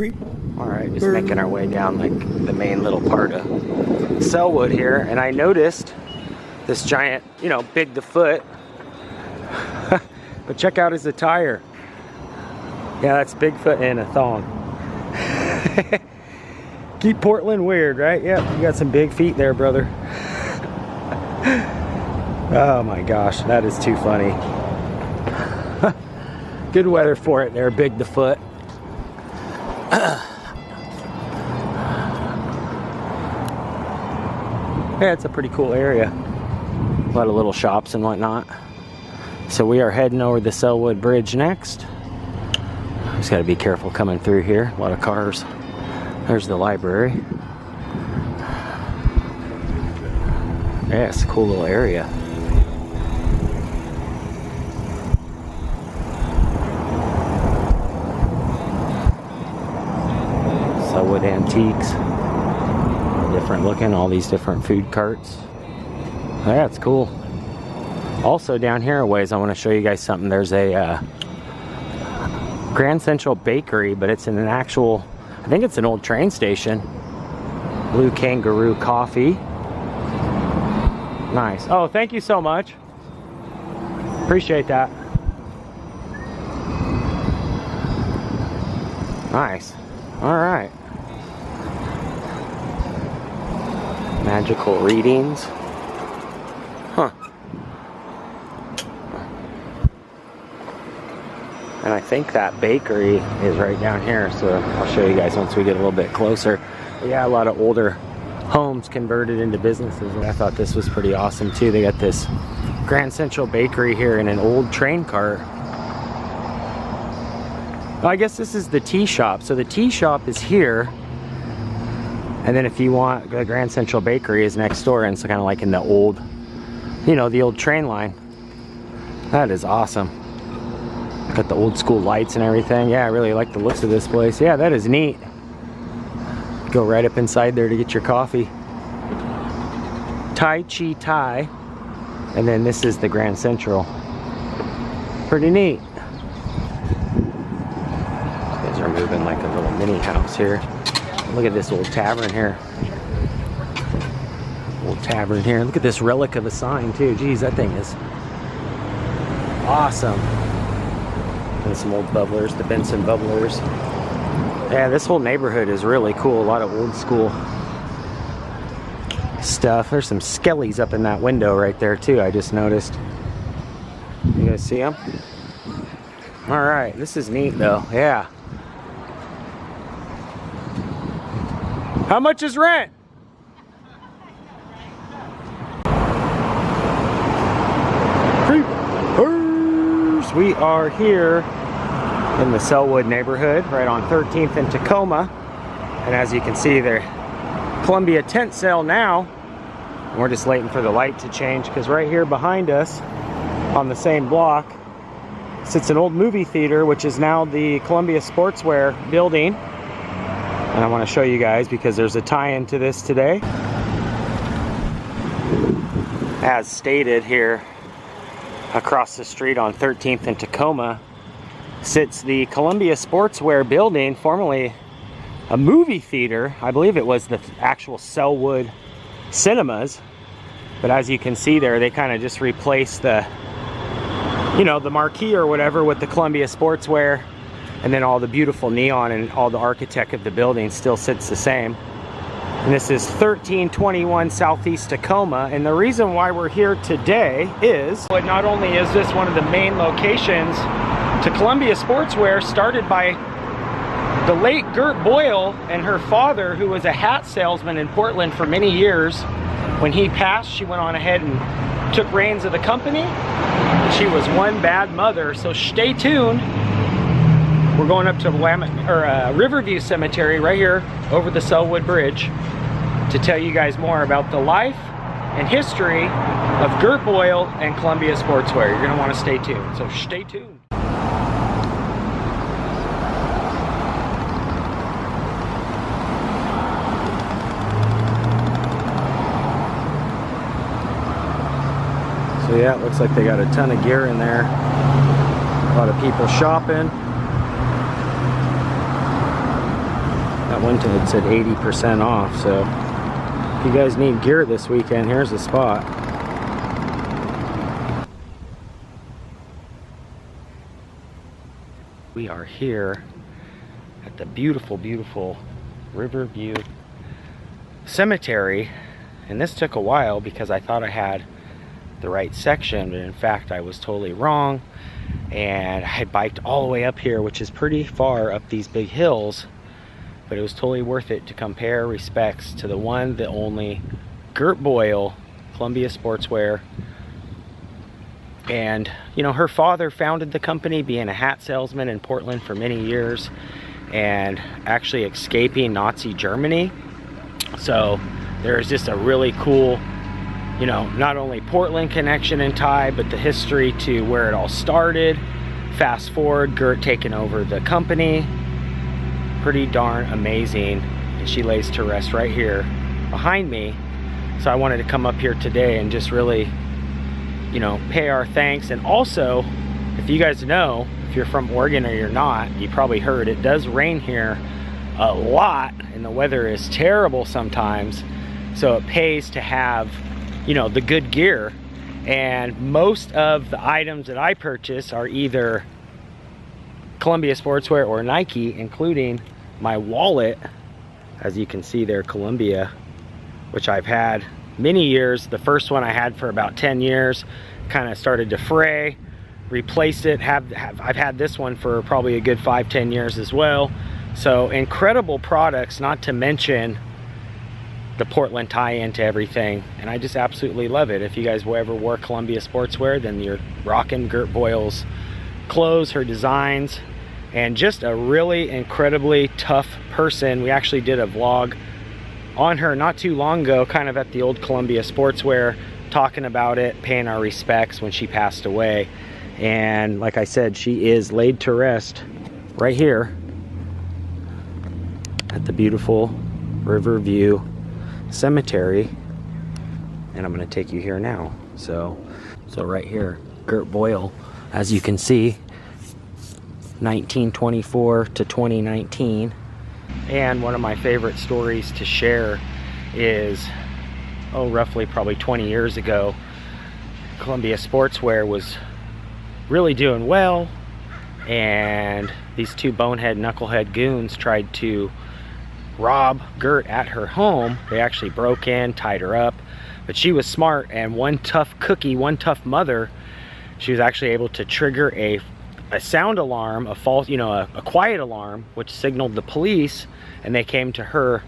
Creep. Alright, just making our way down like the main little part of Sellwood here, and I noticed this giant, you know, big to foot. But check out his attire. Yeah, that's Bigfoot in a thong. Keep Portland weird, right? Yeah, you got some big feet there, brother. Oh my gosh, that is too funny. Good weather for it there, big to foot. Yeah, it's a pretty cool area. A lot of little shops and whatnot. So we are heading over the Sellwood Bridge next. Just gotta be careful coming through here. A lot of cars. There's the library. Yeah, it's a cool little area. Sellwood Antiques. Different looking, all these different food carts. Yeah, it's cool. Also down here a ways, I want to show you guys something. There's a Grand Central Bakery, but it's in an actual, I think it's an old train station. Blue Kangaroo Coffee. Nice. Oh, thank you so much. Appreciate that. Nice. All right. Magical readings. Huh. And I think that bakery is right down here, so I'll show you guys once we get a little bit closer. But yeah, a lot of older homes converted into businesses, and I thought this was pretty awesome too. They got this Grand Central Bakery here in an old train cart. Well, I guess this is the tea shop. So the tea shop is here, and then if you want, the Grand Central Bakery is next door, and it's kind of like in the old, you know, the old train line. That is awesome. Got the old school lights and everything. Yeah, I really like the looks of this place. Yeah, that is neat. Go right up inside there to get your coffee. Tai Chi Thai. And then this is the Grand Central. Pretty neat. These guys are moving like a little mini house here. Look at this old tavern here. Old tavern here. Look at this relic of a sign too. Geez, that thing is awesome. And some old bubblers, the Benson bubblers. Yeah, this whole neighborhood is really cool. A lot of old school stuff. There's some skellies up in that window right there too, I just noticed. You guys see them? All right, this is neat though, yeah. How much is rent? Creepers! We are here in the Sellwood neighborhood, right on 13th and Tacoma. And as you can see, they're Columbia tent sale now. And we're just waiting for the light to change, because right here behind us on the same block sits an old movie theater, which is now the Columbia Sportswear building. And I want to show you guys because there's a tie-in to this today. As stated, here across the street on 13th and Tacoma sits the Columbia Sportswear building, formerly a movie theater. I believe it was the actual Sellwood cinemas, but as you can see there, they kind of just replaced the, you know, the marquee or whatever with the Columbia Sportswear, and then all the beautiful neon and all the architect of the building still sits the same. And this is 1321 Southeast Tacoma, and the reason why we're here today is, not only is this one of the main locations to Columbia Sportswear, started by the late Gert Boyle and her father, who was a hat salesman in Portland for many years. When he passed, she went on ahead and took reins of the company. She was one bad mother, so stay tuned. We're going up to Riverview Cemetery right here over the Sellwood Bridge to tell you guys more about the life and history of Gert Boyle and Columbia Sportswear. You're going to want to stay tuned, so stay tuned. So yeah, it looks like they got a ton of gear in there. A lot of people shopping. That one had said 80% off, so if you guys need gear this weekend, here's the spot. We are here at the beautiful, beautiful Riverview Cemetery, and this took a while because I thought I had the right section, but in fact I was totally wrong, and I biked all the way up here, which is pretty far up these big hills, but it was totally worth it to compare respects to the one, the only Gert Boyle, Columbia Sportswear. And you know, her father founded the company, being a hat salesman in Portland for many years and actually escaping Nazi Germany. So there's just a really cool, you know, not only Portland connection and tie, but the history to where it all started. Fast forward, Gert taking over the company. Pretty darn amazing. And she lays to rest right here behind me. So I wanted to come up here today and just really, you know, pay our thanks. And also, if you guys know, if you're from Oregon or you're not, you probably heard it does rain here a lot and the weather is terrible sometimes. So it pays to have, you know, the good gear. And most of the items that I purchase are either Columbia Sportswear or Nike, including my wallet, as you can see there, Columbia, which I've had many years. The first one I had for about 10 years, kind of started to fray, replaced it. I've had this one for probably a good 5-10 years as well. So incredible products, not to mention the Portland tie-in to everything, and I just absolutely love it. If you guys ever wore Columbia Sportswear, then you're rocking Gert Boyle's clothes, her designs, and just a really incredibly tough person. We actually did a vlog on her not too long ago, kind of at the old Columbia Sportswear, talking about it, paying our respects when she passed away. And like I said, she is laid to rest right here at the beautiful Riverview Cemetery, and I'm going to take you here now. So right here, Gert Boyle, as you can see, 1924 to 2019. And one of my favorite stories to share is, roughly probably 20 years ago, Columbia Sportswear was really doing well, and these two bonehead knucklehead goons tried to rob Gert at her home. They actually broke in, tied her up, but she was smart, and one tough cookie, one tough mother, she was actually able to trigger a sound alarm, a false, you know, a quiet alarm, which signaled the police, and they came to her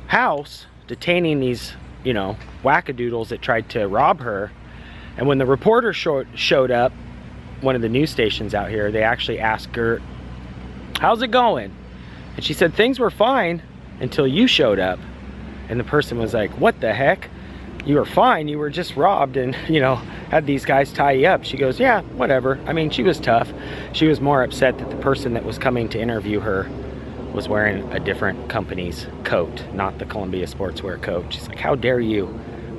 house, detaining these, you know, wackadoodles that tried to rob her. And when the reporter showed up, one of the news stations out here, they actually asked Gert, "How's it going?" And she said, "Things were fine until you showed up." And the person was like, "What the heck? You were fine, you were just robbed and, you know, had these guys tie you up." She goes, "Yeah, whatever." I mean, she was tough. She was more upset that the person that was coming to interview her was wearing a different company's coat, not the Columbia Sportswear coat. She's like, "How dare you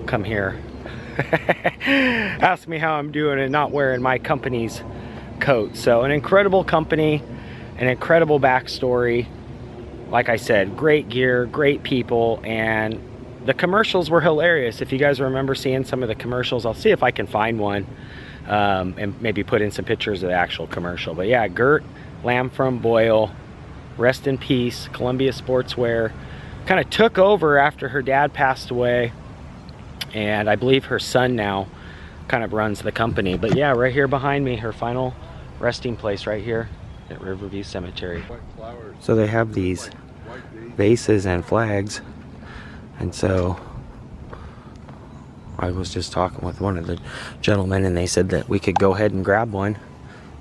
come here ask me how I'm doing and not wearing my company's coat." So an incredible company, an incredible backstory. Like I said, great gear, great people, and the commercials were hilarious. If you guys remember seeing some of the commercials, I'll see if I can find one and maybe put in some pictures of the actual commercial. But yeah, Gert Lafrom Boyle, rest in peace. Columbia Sportswear kind of took over after her dad passed away, and I believe her son now kind of runs the company. But yeah, right here behind me, her final resting place right here at Riverview Cemetery. So they have these vases and flags, and so I was just talking with one of the gentlemen, and they said that we could go ahead and grab one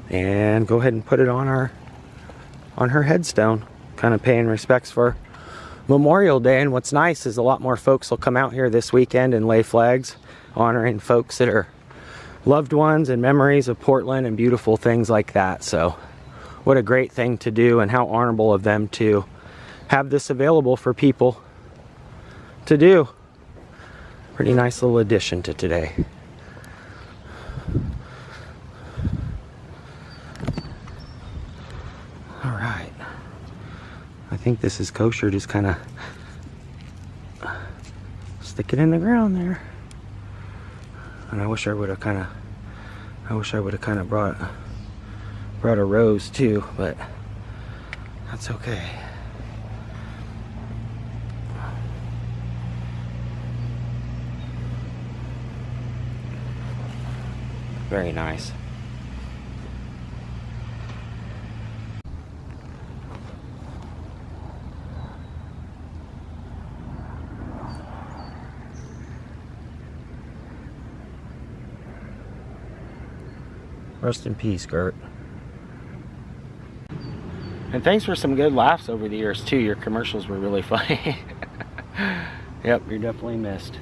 and go ahead and put it on her headstone, kind of paying respects for Memorial Day. And what's nice is a lot more folks will come out here this weekend and lay flags honoring folks that are loved ones and memories of Portland and beautiful things like that. So what a great thing to do, and how honorable of them to have this available for people to do. Pretty nice little addition to today. All right. I think this is kosher. Just kind of stick it in the ground there. And I wish I would have kind of brought a rose too, but that's okay. Very nice. Rest in peace, Gert. And thanks for some good laughs over the years too. Your commercials were really funny. Yep, you're definitely missed.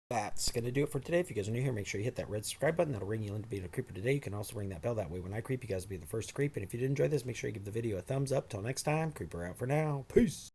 That's going to do it for today. If you guys are new here, make sure you hit that red subscribe button. That'll ring you into being a creeper today. You can also ring that bell. That way when I creep, you guys will be the first to creep. And if you did enjoy this, make sure you give the video a thumbs up. Till next time, creeper out for now. Peace.